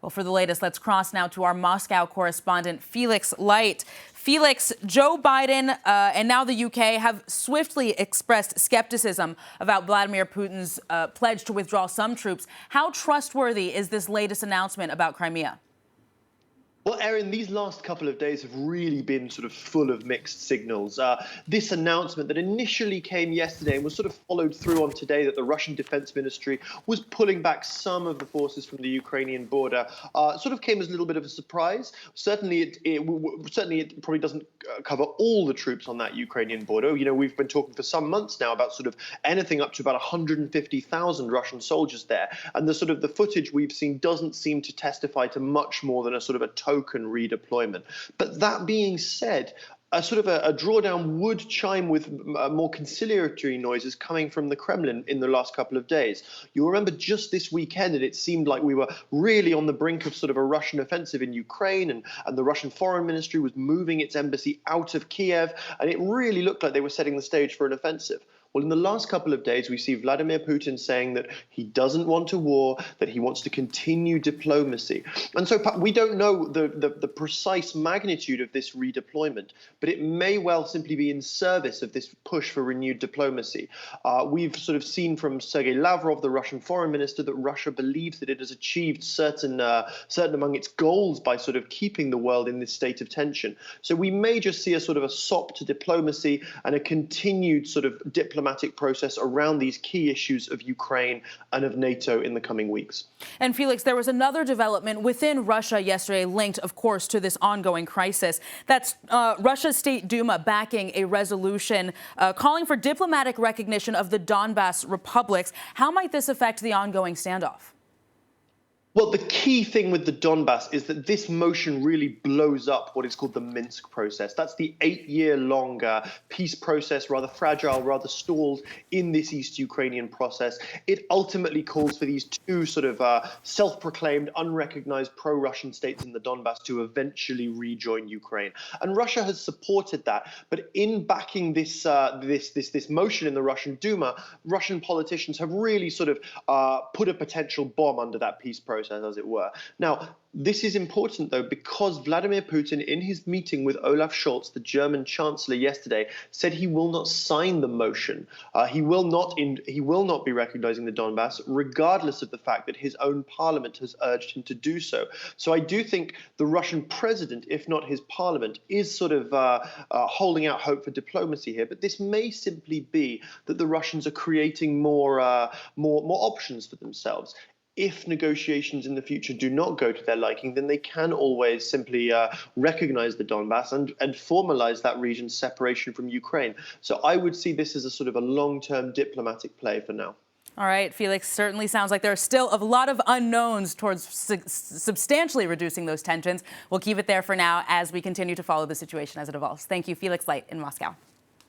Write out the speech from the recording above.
Well, for the latest, let's cross now to our Moscow correspondent, Felix Light. Felix, Joe Biden and now the UK have swiftly expressed skepticism about Vladimir Putin's pledge to withdraw some troops. How trustworthy is this latest announcement about Crimea? Well, Erin, these last couple of days have really been sort of full of mixed signals. This announcement that initially came yesterday and was sort of followed through on today, that the Russian Defense Ministry was pulling back some of the forces from the Ukrainian border, sort of came as a little bit of a surprise. Certainly, it probably doesn't cover all the troops on that Ukrainian border. You know, we've been talking for some months now about sort of anything up to about 150,000 Russian soldiers there. And the footage we've seen doesn't seem to testify to much more than a sort of a token redeployment. But that being said, a drawdown would chime with more conciliatory noises coming from the Kremlin in the last couple of days. You'll remember just this weekend, and it seemed like we were really on the brink of sort of a Russian offensive in Ukraine, and the Russian Foreign Ministry was moving its embassy out of Kiev, and it really looked like they were setting the stage for an offensive. Well, in the last couple of days, we see Vladimir Putin saying that he doesn't want a war, that he wants to continue diplomacy. And so we don't know the precise magnitude of this redeployment, but it may well simply be in service of this push for renewed diplomacy. We've sort of seen from Sergei Lavrov, the Russian foreign minister, that Russia believes that it has achieved certain among its goals by sort of keeping the world in this state of tension. So we may just see a sort of a sop to diplomacy and a continued sort of diplomatic process around these key issues of Ukraine and of NATO in the coming weeks. And Felix, there was another development within Russia yesterday linked, of course, to this ongoing crisis. That's Russia's State Duma backing a resolution calling for diplomatic recognition of the Donbas republics. How might this affect the ongoing standoff? Well, the key thing with the Donbas is that this motion really blows up what is called the Minsk process. That's the 8-year-long peace process, rather fragile, rather stalled in this East Ukrainian process. It ultimately calls for these two sort of self-proclaimed, unrecognized pro-Russian states in the Donbas to eventually rejoin Ukraine. And Russia has supported that. But in backing this motion in the Russian Duma, Russian politicians have really sort of put a potential bomb under that peace process, as it were. Now, this is important, though, because Vladimir Putin, in his meeting with Olaf Scholz, the German chancellor, yesterday, said he will not sign the motion. He will not be recognizing the Donbas, regardless of the fact that his own parliament has urged him to do so. So I do think the Russian president, if not his parliament, is sort of holding out hope for diplomacy here. But this may simply be that the Russians are creating more options for themselves. If negotiations in the future do not go to their liking, then they can always simply recognize the Donbas and formalize that region's separation from Ukraine. So I would see this as a sort of a long-term diplomatic play for now. All right, Felix, certainly sounds like there are still a lot of unknowns towards substantially reducing those tensions. We'll keep it there for now as we continue to follow the situation as it evolves. Thank you, Felix Light in Moscow.